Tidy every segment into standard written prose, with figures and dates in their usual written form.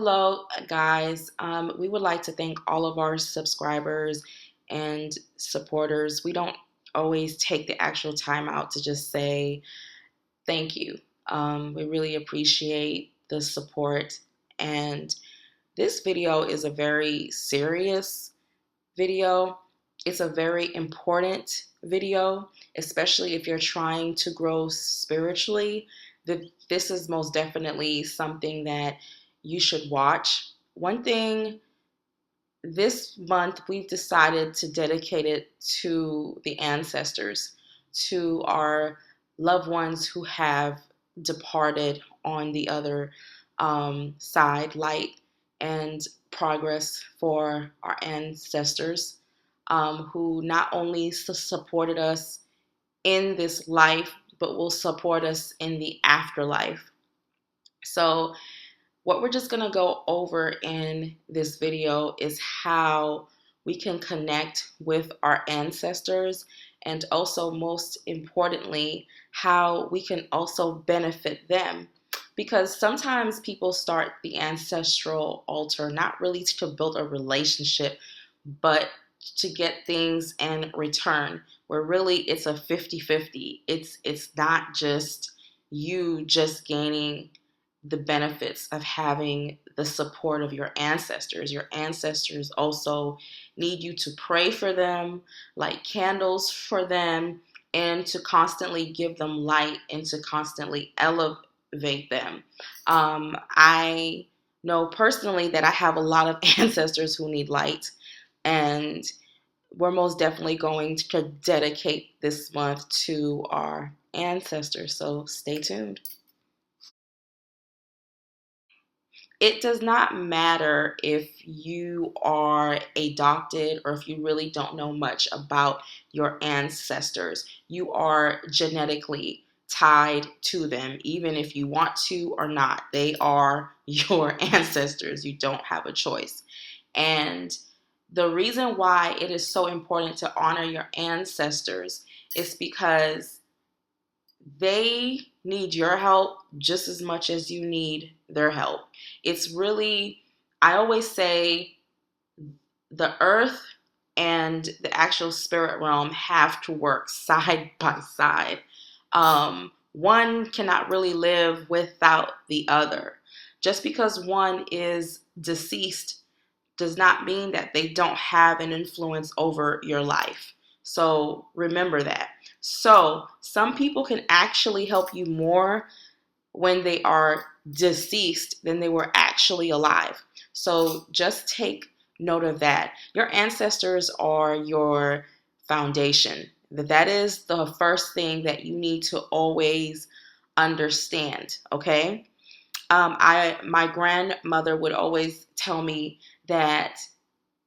Hello, guys. We would like to thank all of our subscribers and supporters. We don't always take the actual time out to just say thank you. We really appreciate the support. And this video is a very serious video. It's a very important video, especially if you're trying to grow spiritually. This is most definitely something that you should watch. One thing this month we've decided to dedicate it to the ancestors, to our loved ones who have departed on the other side, light and progress for our ancestors who not only supported us in this life, but will support us in the afterlife. So, what we're just going to go over in this video is how we can connect with our ancestors, and also, most importantly, how we can also benefit them. Because sometimes people start the ancestral altar not really to build a relationship, but to get things in return, where really it's a 50-50. It's not just you just gaining the benefits of having the support of your ancestors. Your ancestors also need you to pray for them, light candles for them, and to constantly give them light and to constantly elevate them. I know personally that I have a lot of ancestors who need light, and we're most definitely going to dedicate this month to our ancestors. So stay tuned. It does not matter if you are adopted or if you really don't know much about your ancestors. You are genetically tied to them, even if you want to or not. They are your ancestors. You don't have a choice. And the reason why it is so important to honor your ancestors is because they need your help just as much as you need their help. It's really, I always say, the earth and the actual spirit realm have to work side by side. One cannot really live without the other. Just because one is deceased does not mean that they don't have an influence over your life. So remember that. So some people can actually help you more when they are deceased than they were actually alive. So just take note of that. Your ancestors are your foundation. That is the first thing that you need to always understand, okay? My grandmother would always tell me that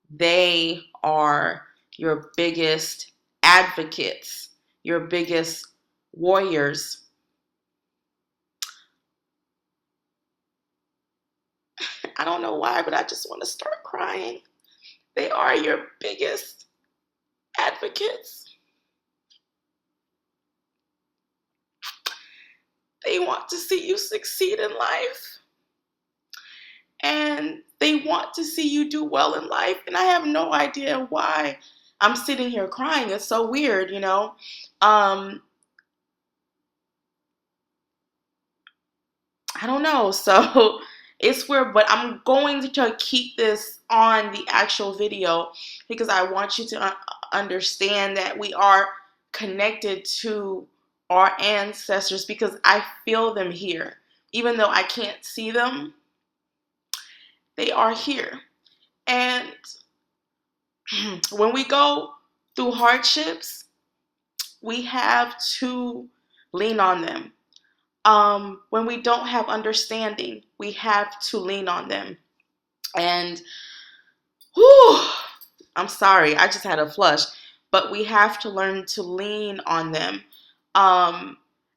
they are your biggest advocates, your biggest warriors. I don't know why, but I just want to start crying. They are your biggest advocates. They want to see you succeed in life. And they want to see you do well in life. And I have no idea why I'm sitting here crying. It's so weird, you know. I don't know. So it's weird, but I'm going to keep this on the actual video because I want you to understand that we are connected to our ancestors because I feel them here. Even though I can't see them, they are here. And when we go through hardships, we have to lean on them. When we don't have understanding, we have to lean on them. And whew, I'm sorry, I just had a flush, but we have to learn to lean on them.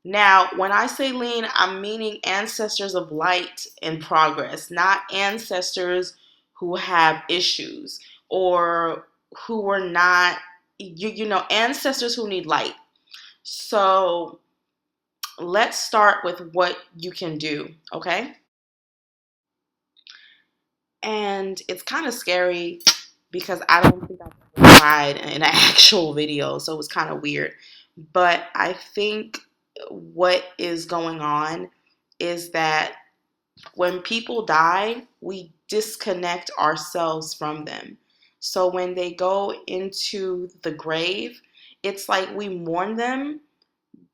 Now, when I say lean, I'm meaning ancestors of light and progress, not ancestors who have issues or who were not, ancestors who need light. So let's start with what you can do, okay? And it's kind of scary because I don't think I've ever cried in an actual video, so it was kind of weird. But I think what is going on is that when people die, we disconnect ourselves from them. So when they go into the grave, it's like we mourn them,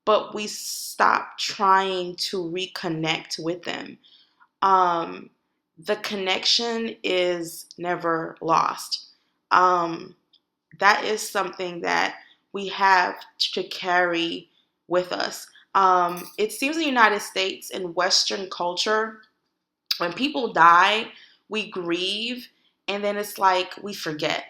but we stop trying to reconnect with them. Um, the connection is never lost. Um, that is something that we have to carry with us. It seems in the United States, in Western culture, when people die, we grieve, and then it's like we forget.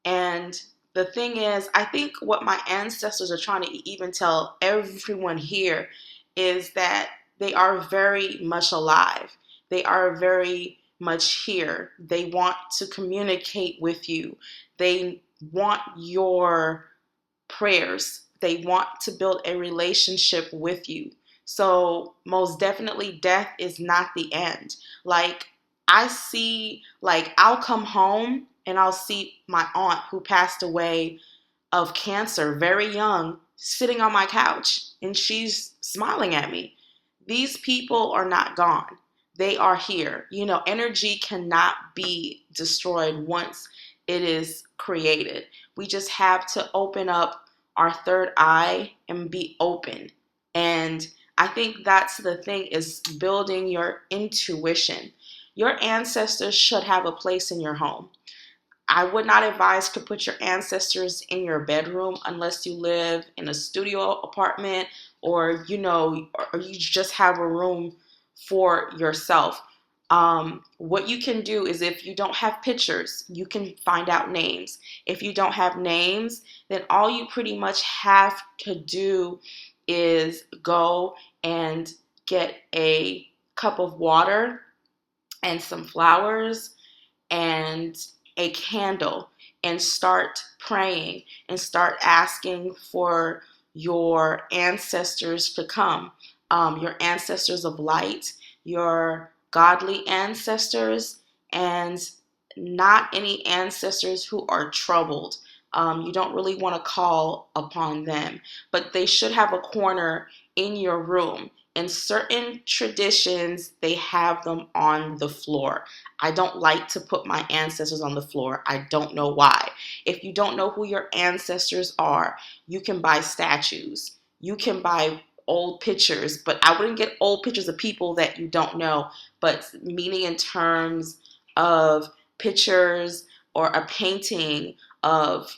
And the thing is, I think what my ancestors are trying to even tell everyone here is that they are very much alive. They are very much here. They want to communicate with you. They want your prayers. They want to build a relationship with you. So, most definitely, death is not the end. Like, I see, like, I'll come home and I'll see my aunt who passed away of cancer very young sitting on my couch and she's smiling at me. These people are not gone. They are here. You know, energy cannot be destroyed once it is created. We just have to open up our third eye and be open. And I think that's the thing, is building your intuition. Your ancestors should have a place in your home. I would not advise to put your ancestors in your bedroom unless you live in a studio apartment, or or you just have a room for yourself. What you can do is, if you don't have pictures, you can find out names. If you don't have names, then all you pretty much have to do is go and get a cup of water and some flowers and a candle, and start praying and start asking for your ancestors to come, your ancestors of light, your godly ancestors, and not any ancestors who are troubled. You don't really want to call upon them, but they should have a corner in your room. In certain traditions, they have them on the floor. I don't like to put my ancestors on the floor. I don't know why. If you don't know who your ancestors are, you can buy statues. You can buy old pictures, but I wouldn't get old pictures of people that you don't know, but meaning in terms of pictures or a painting of,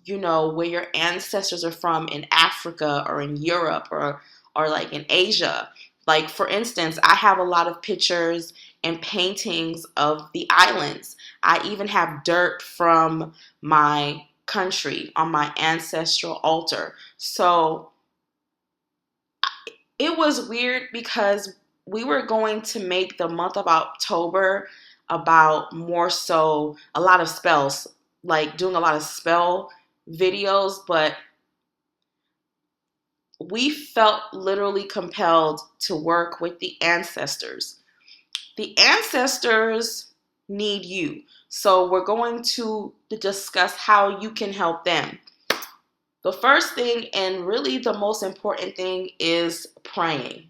where your ancestors are from in Africa or in Europe, or like in Asia. Like, for instance, I have a lot of pictures and paintings of the islands. I even have dirt from my country on my ancestral altar. So it was weird because we were going to make the month of October about more so a lot of spells, like doing a lot of spell videos, but we felt literally compelled to work with the ancestors. The ancestors need you. So we're going to discuss how you can help them. The first thing, and really the most important thing, is praying.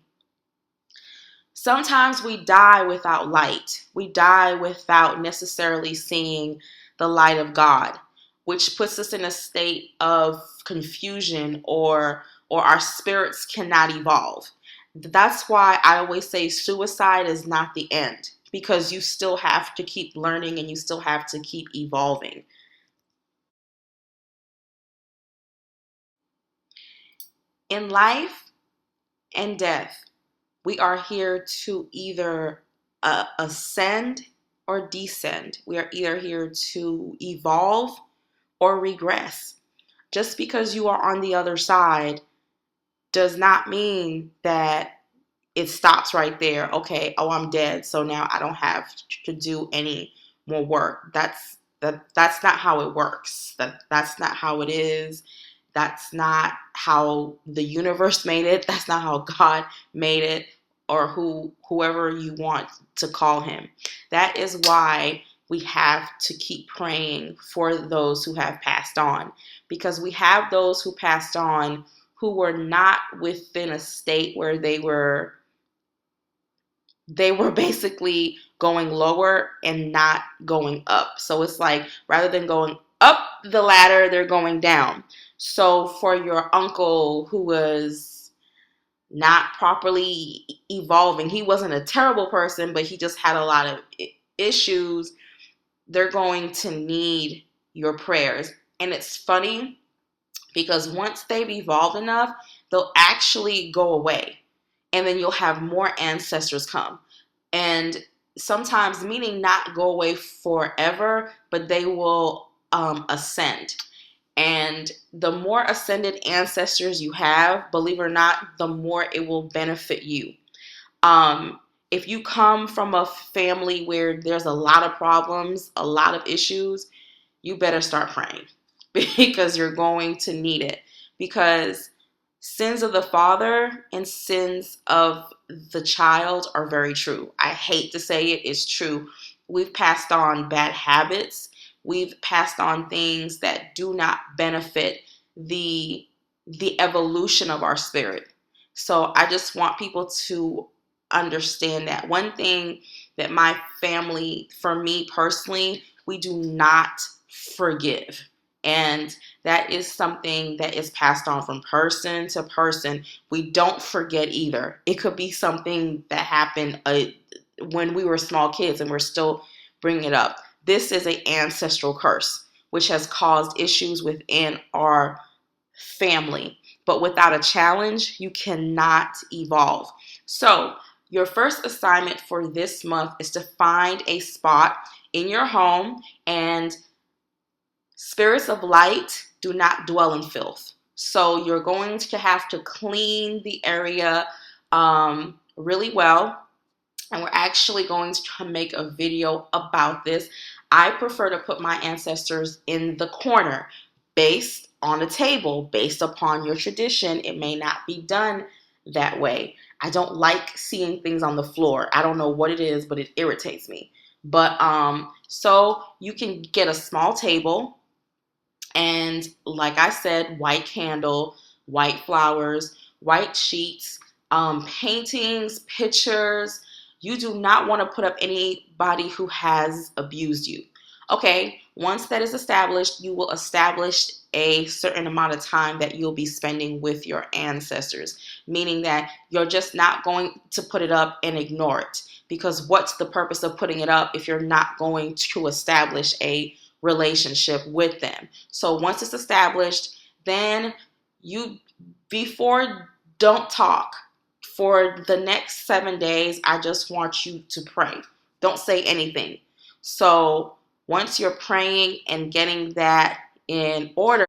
Sometimes we die without light. We die without necessarily seeing the light of God, which puts us in a state of confusion, or our spirits cannot evolve. That's why I always say suicide is not the end, because you still have to keep learning and you still have to keep evolving. In life and death, we are here to either ascend or descend. We are either here to evolve or regress. Just because you are on the other side does not mean that it stops right there. Okay, oh, I'm dead, so now I don't have to do any more work. That's not how it works. That's not how it is. That's not how the universe made it. That's not how God made it. or whoever you want to call him. That is why we have to keep praying for those who have passed on, because we have those who passed on who were not within a state where they were basically going lower and not going up. So it's like rather than going up the ladder, they're going down. So for your uncle who was not properly evolving, he wasn't a terrible person, but he just had a lot of issues. They're going to need your prayers. And it's funny because once they've evolved enough, they'll actually go away. And then you'll have more ancestors come. And sometimes, meaning not go away forever, but they will ascend. And the more ascended ancestors you have, believe it or not, the more it will benefit you. Um, if you come from a family where there's a lot of problems, a lot of issues, you better start praying because you're going to need it. Because sins of the father and sins of the child are very true. I hate to say it, it's true. We've passed on bad habits. We've passed on things that do not benefit the evolution of our spirit. So I just want people to understand that. One thing that my family, for me personally, we do not forgive. And that is something that is passed on from person to person. We don't forget either. It could be something that happened when we were small kids and we're still bringing it up. This is an ancestral curse, which has caused issues within our family. But without a challenge, you cannot evolve. So, your first assignment for this month is to find a spot in your home, and spirits of light do not dwell in filth. So, you're going to have to clean the area really well. And we're actually going to make a video about this. I prefer to put my ancestors in the corner based on a table, based upon your tradition. It may not be done that way. I don't like seeing things on the floor. I don't know what it is, but it irritates me. But so you can get a small table, and like I said, white candle, white flowers, white sheets, paintings, pictures. You do not want to put up anybody who has abused you. Okay, once that is established, you will establish a certain amount of time that you'll be spending with your ancestors, meaning that you're just not going to put it up and ignore it. Because what's the purpose of putting it up if you're not going to establish a relationship with them? So once it's established, then before, don't talk. For the next 7 days, I just want you to pray. Don't say anything. So once you're praying and getting that in order,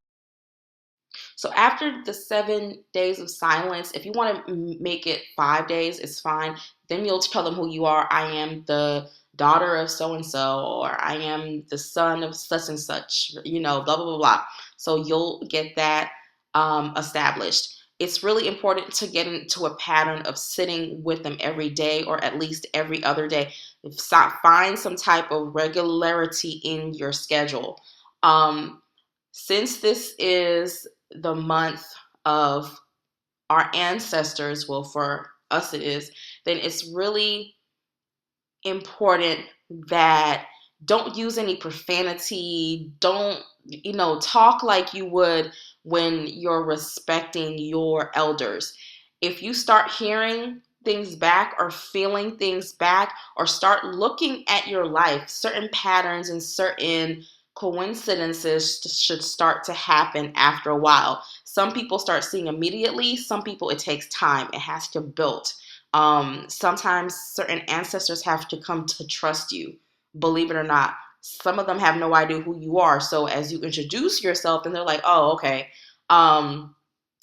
so after the 7 days of silence, if you want to make it 5 days, it's fine. Then you'll tell them who you are. I am the daughter of so and so, or I am the son of such and such, blah, blah, blah, blah. So you'll get that established. It's really important to get into a pattern of sitting with them every day or at least every other day. Find some type of regularity in your schedule. Since this is the month of our ancestors, well, for us it is, then it's really important that don't use any profanity. Don't, talk like you would when you're respecting your elders. If you start hearing things back or feeling things back or start looking at your life, certain patterns and certain coincidences should start to happen after a while. Some people start seeing immediately. Some people, it takes time. It has to build. Sometimes certain ancestors have to come to trust you, believe it or not. Some of them have no idea who you are. So as you introduce yourself, then they're like, oh, okay.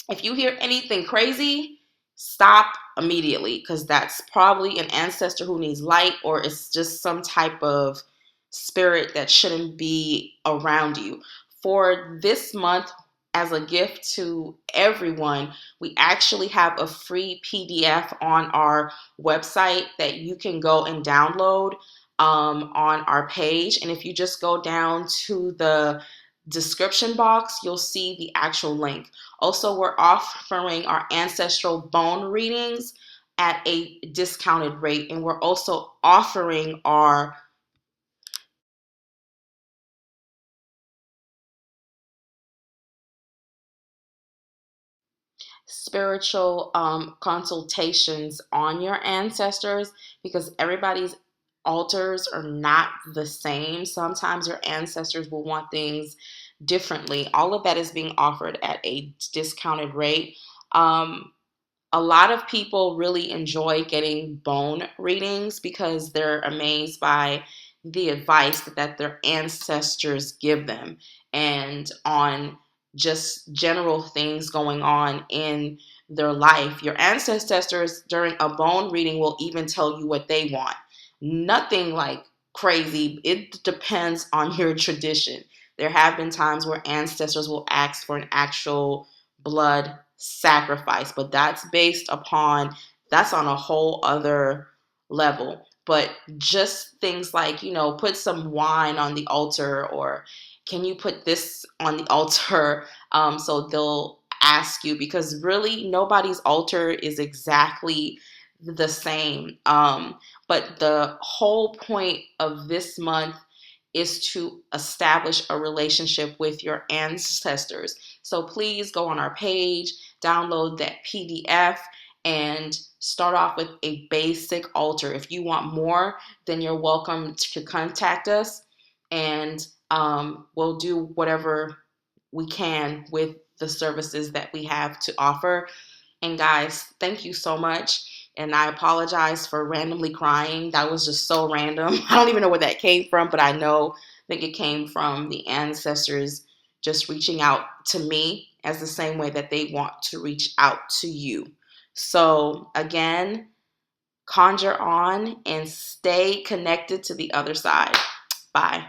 If you hear anything crazy, stop immediately, because that's probably an ancestor who needs light, or it's just some type of spirit that shouldn't be around you. For this month, as a gift to everyone, we actually have a free PDF on our website that you can go and download on our page. And if you just go down to the description box, you'll see the actual link. Also, we're offering our ancestral bone readings at a discounted rate, and we're also offering our spiritual consultations on your ancestors, because everybody's altars are not the same. Sometimes your ancestors will want things differently. All of that is being offered at a discounted rate. Um, a lot of people really enjoy getting bone readings because they're amazed by the advice that their ancestors give them and on just general things going on in their life. Your ancestors during a bone reading will even tell you what they want. Nothing like crazy. It depends on your tradition. There have been times where ancestors will ask for an actual blood sacrifice, but that's on a whole other level. But just things like, put some wine on the altar, or can you put this on the altar? So they'll ask you, because really nobody's altar is exactly the same. But the whole point of this month is to establish a relationship with your ancestors. So please go on our page, download that PDF, and start off with a basic altar. If you want more, then you're welcome to contact us, and we'll do whatever we can with the services that we have to offer. And guys, thank you so much. And I apologize for randomly crying. That was just so random. I don't even know where that came from, but I think it came from the ancestors just reaching out to me as the same way that they want to reach out to you. So again, conjure on and stay connected to the other side. Bye.